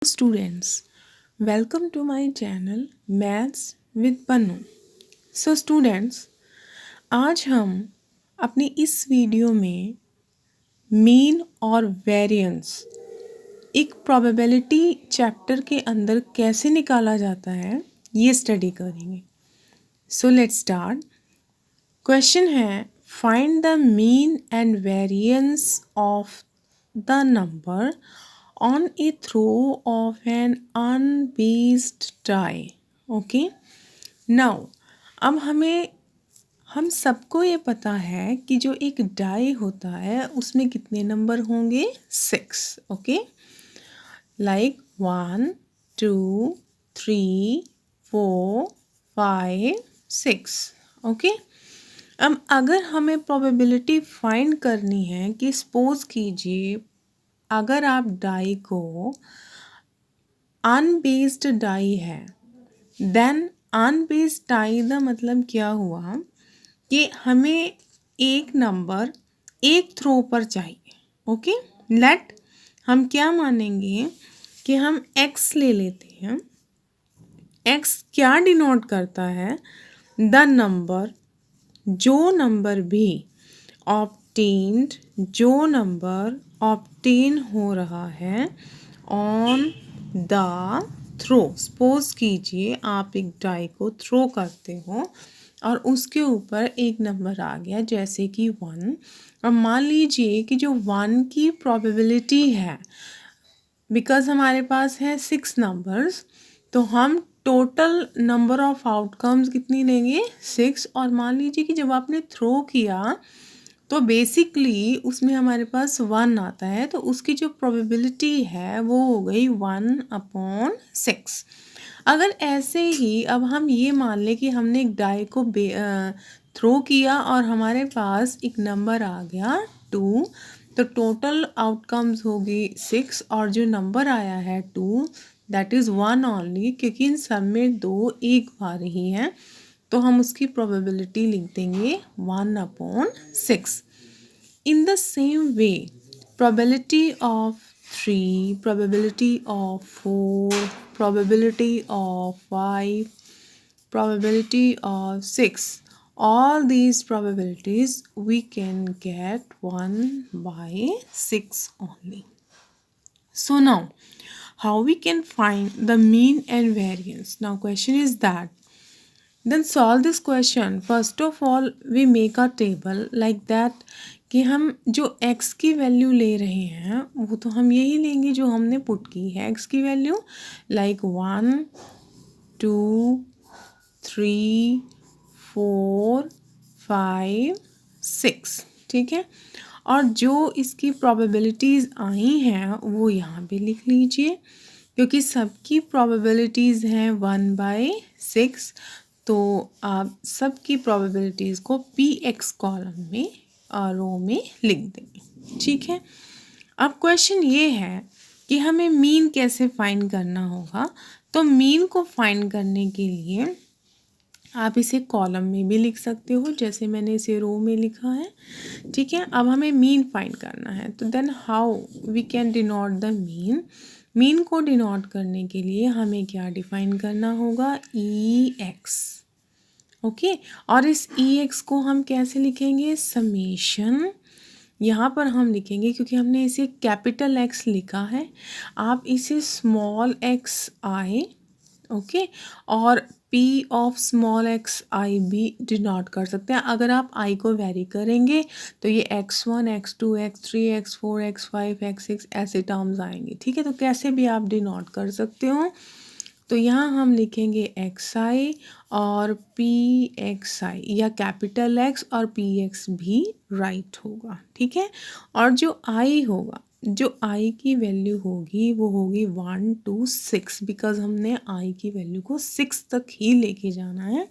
Students, welcome to my channel Maths with Pannu. Students, आज हम अपनी इस वीडियो में मीन और वेरिएंस एक प्रोबेबिलिटी चैप्टर के अंदर कैसे निकाला जाता है ये स्टडी करेंगे। Let's start. क्वेश्चन है, find the mean and variance of the number on a throw of an unbased die. Okay, now अब हम सबको ये पता है कि जो एक डाई होता है उसमें कितने नंबर होंगे? 6. Okay, like 1 2 3 4 5 6. ओके, अब अगर हमें प्रोबेबिलिटी फाइंड करनी है कि सपोज कीजिए अगर आप डाई को अनबेस्ड डाई है, देन अनबेस्ड डाई का मतलब क्या हुआ कि हमें एक नंबर एक थ्रो पर चाहिए। ओके, लेट हम क्या मानेंगे कि हम x ले लेते हैं। x क्या डिनोट करता है? द नंबर, जो नंबर भी ऑब्टेन्ड, जो नंबर ऑब्टेन हो रहा है ऑन द थ्रो। सपोज कीजिए आप एक डाई को थ्रो करते हो और उसके ऊपर एक नंबर आ गया जैसे कि 1, और मान लीजिए कि जो 1 की प्रोबेबिलिटी है, बिकॉज हमारे पास है 6 नंबर्स, तो हम टोटल नंबर ऑफ आउटकम्स कितनी लेंगे? 6। और मान लीजिए कि जब आपने थ्रो किया तो बेसिकली उसमें हमारे पास 1 आता है, तो उसकी जो प्रोबेबिलिटी है वो हो गई 1/6। अगर ऐसे ही अब हम ये मान लें कि हमने एक डाई को थ्रो किया और हमारे पास एक नंबर आ गया 2, तो टोटल आउटकम्स होगी 6 और जो नंबर आया है 2, दैट इज़ 1 ओनली, क्योंकि इन सब में 2 एक बार ही हैं, तो हम उसकी प्रोबेबिलिटी लिख देंगे 1/6। In the same way, probability of 3, probability of 4, probability of 5, probability of 6, all these probabilities we can get 1/6 only. So now, how we can find the mean and variance? Now question is that, then solve this question. First of all, we make a table like that कि हम जो x की value ले रहे हैं वो तो हम यही लेंगे जो हमने पुट की है x की वैल्यू, लाइक 1 2 3 4 5 6। ठीक है, और जो इसकी प्रोबेबिलिटीज़ आई हैं वो यहाँ पे लिख लीजिए, क्योंकि सबकी प्रोबेबिलिटीज़ हैं 1/6, तो आप सबकी प्रोबेबिलिटीज़ को px कॉलम में रो में लिख देंगे। ठीक है, अब क्वेश्चन ये है कि हमें मीन कैसे फाइंड करना होगा। तो मीन को फाइंड करने के लिए आप इसे कॉलम में भी लिख सकते हो, जैसे मैंने इसे रो में लिखा है। ठीक है, अब हमें मीन फाइंड करना है, तो then how we can denote the mean. Mean को डिनोट करने के लिए हमें क्या डिफाइन करना होगा? EX। ओके, और इस EX को हम कैसे लिखेंगे? समेशन। यहाँ पर हम लिखेंगे, क्योंकि हमने इसे कैपिटल X लिखा है, आप इसे स्मॉल x I, ओके, और P of small x I भी डिनोट कर सकते हैं। अगर आप I को वेरी करेंगे तो ये x1 x2 x3 x4 x5 x6 ऐसे टर्म्स आएंगे। ठीक है, तो कैसे भी आप डिनोट कर सकते हो। तो यहाँ हम लिखेंगे xi और pxi, या कैपिटल X और px भी राइट होगा। ठीक है, और जो i होगा, जो i की वैल्यू होगी वो होगी 1 to 6, बिकॉज हमने i की वैल्यू को 6 तक ही लेके जाना है।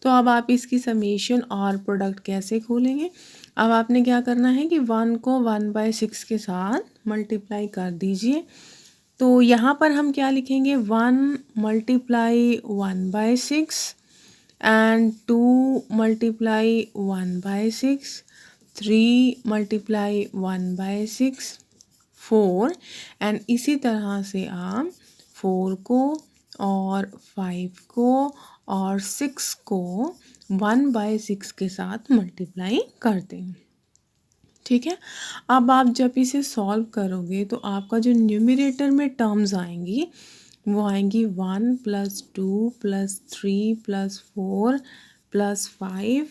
तो अब आप इसकी समेशन और प्रोडक्ट कैसे खोलेंगे? अब आपने क्या करना है कि 1 को 1/6 के साथ मल्टीप्लाई कर दीजिए। तो यहाँ पर हम क्या लिखेंगे? 1 multiply 1/6 and 2 multiply 1/6, 3 multiply 1/6, 4 and इसी तरह से आप 4 को और 5 को और 6 को 1/6 के साथ मल्टीप्लाई करते हैं। ठीक है, अब आप जब इसे सॉल्व करोगे तो आपका जो न्यूमरेटर में टर्म्स आएंगी वो आएंगी 1 + 2 + 3 + 4 + 5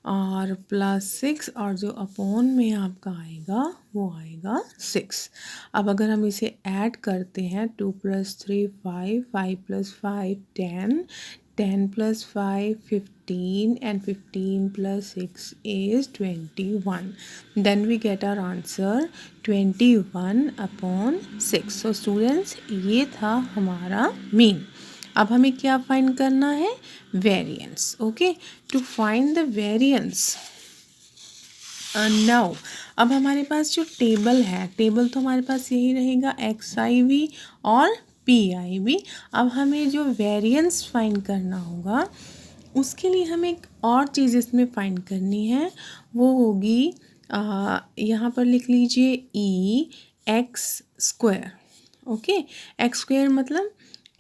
और +6 और जो अपॉन में आपका आएगा वो आएगा 6। अब अगर हम इसे ऐड करते हैं 2 + 3 5 5 + 5 10 10 + 5 15 and 15 + 6 is 21. Then we get our answer 21/6. So students ये था हमारा मीन। अब हमें क्या फाइंड करना है? Variance. Okay, to find the variance now अब हमारे पास जो टेबल है, टेबल तो हमारे पास यही रहेगा XIV और PIV। अब हमें जो वेरिएंस फाइंड करना होगा उसके लिए हमें एक और चीज़ इसमें फाइंड करनी है, वो होगी यहाँ पर लिख लीजिए EX²। ओके, x² मतलब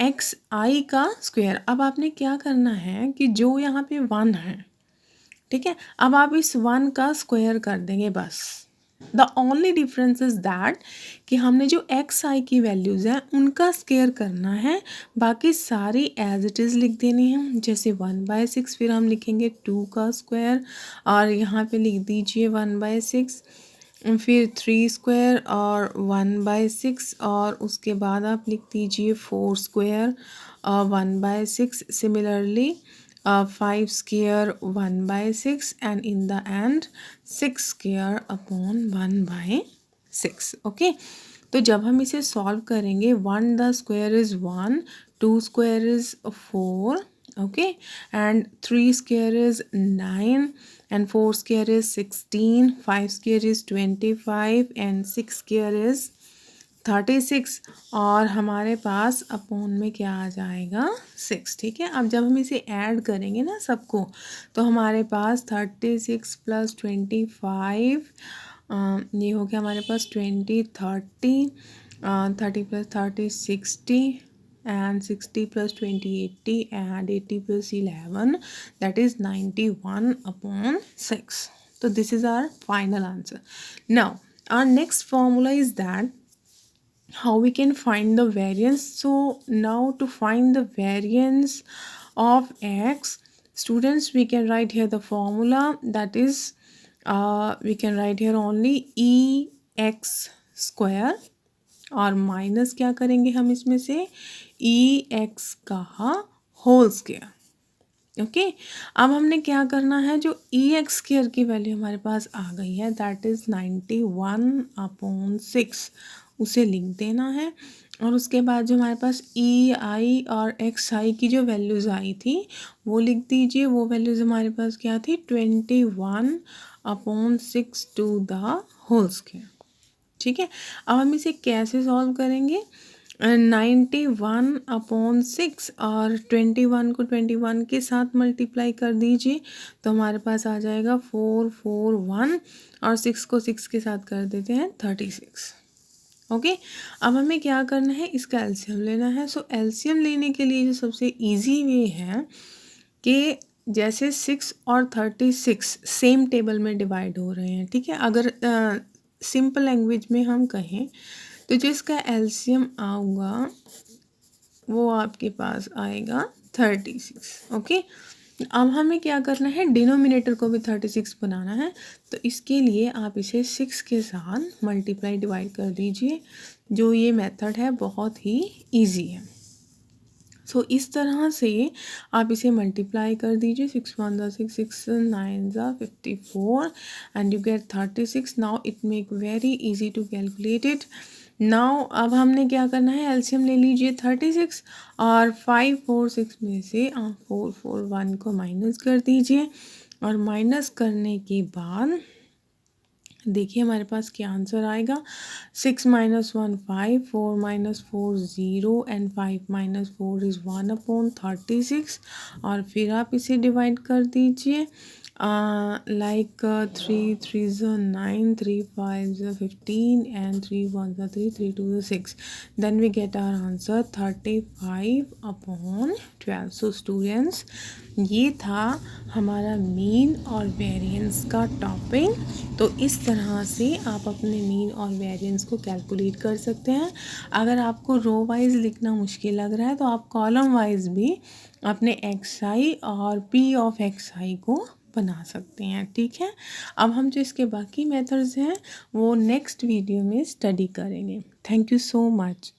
XI का स्क्वायर। अब आपने क्या करना है कि जो यहाँ पे 1 है, ठीक है, अब आप इस 1 का स्क्वायर कर देंगे बस। The only difference is that कि हमने जो XI की वैल्यूज़ हैं उनका स्क्वायर करना है, बाकी सारी एज इट इज़ लिख देनी है। जैसे 1/6 फिर हम लिखेंगे 2 का स्क्वायर और यहाँ पे लिख दीजिए 1/6, फिर 3² और 1/6 और उसके बाद आप लिख दीजिए 4² 1/6। Similarly 5² 1/6 and in the end 6² upon 1/6। Okay, तो जब हम इसे सॉल्व करेंगे 1 the square is 1, 2 square is 4, okay, and 3 square is 9 and 4 square is 16, 5 square is 25 and 6 square is 36 और हमारे पास अपॉन में क्या आ जाएगा 6। ठीक है, अब जब हम इसे ऐड करेंगे ना सबको तो हमारे पास 36 + 25 ये हो गया हमारे पास 20 30 30 + 30 60 and 60 + 20 80 and 80 + 11 that is 91/6. So this is our final answer. Now our next formula is that how we can find the variance. So now to find the variance of x, students, we can write here the formula, that is we can write here only EX² और minus क्या करेंगे हम इसमें से EX का whole square. Okay, अब हमने क्या करना है, जो EX² की वैल्यू हमारे पास आ गई है दैट इज़ 91/6, उसे लिख देना है और उसके बाद जो हमारे पास EI और XI की जो वैल्यूज़ आई थी वो लिख दीजिए। वो वैल्यूज़ हमारे पास क्या थी 21/6 टू द होल स्क्वायर। ठीक है, अब हम इसे कैसे सॉल्व करेंगे? 91/6 और 21 को 21 के साथ मल्टीप्लाई कर दीजिए तो हमारे पास आ जाएगा 441 और 6 को 6 के साथ कर देते हैं 36। ओके, अब हमें क्या करना है, इसका एलसीएम लेना है। सो एलसीएम लेने के लिए जो सबसे इजी वे है कि जैसे 6 और 36 सेम टेबल में डिवाइड हो रहे हैं, ठीक है, अगर सिंपल लैंग्वेज में हम कहें तो जो इसका एलसीएम आऊँगा वो आपके पास आएगा 36। ओके, अब हमें क्या करना है, डिनोमिनेटर को भी 36 बनाना है, तो इसके लिए आप इसे 6 के साथ मल्टीप्लाई डिवाइड कर दीजिए। जो ये मेथड है बहुत ही इजी है। सो इस तरह से आप इसे मल्टीप्लाई कर दीजिए। 6 1 6 6 9 54 and you get 36। Now it make very easy to calculate it. Now अब हमने क्या करना है, एलसीएम ले लीजिए 36 और 5 4 6 में से आप 4 4 1 को माइनस कर दीजिए और माइनस करने के बाद देखिए हमारे पास क्या आंसर आएगा। 6 - 1 5, 4 - 4 0 एंड 5 - 4 इज़ 1/36 और फिर आप इसे डिवाइड कर दीजिए like 3 3s are 9, 3 5s are 15, and 3 1s are 3, 3 2s are 6. Then we get our answer 35/12. So students, ये था हमारा मीन और वेरिएंस का टॉपिक. तो इस तरह से आप अपने मीन और वेरिएंस को कैलकुलेट कर सकते हैं. अगर आपको रो वाइज लिखना मुश्किल लग रहा है तो आप कॉलम वाइज भी अपने एक्स आई और पी ऑफ एक्स आई को बना सकते हैं. ठीक है. अब हम जो इसके बाकी मेथड्स हैं वो नेक्स्ट वीडियो में स्टडी करेंगे. Thank you so much.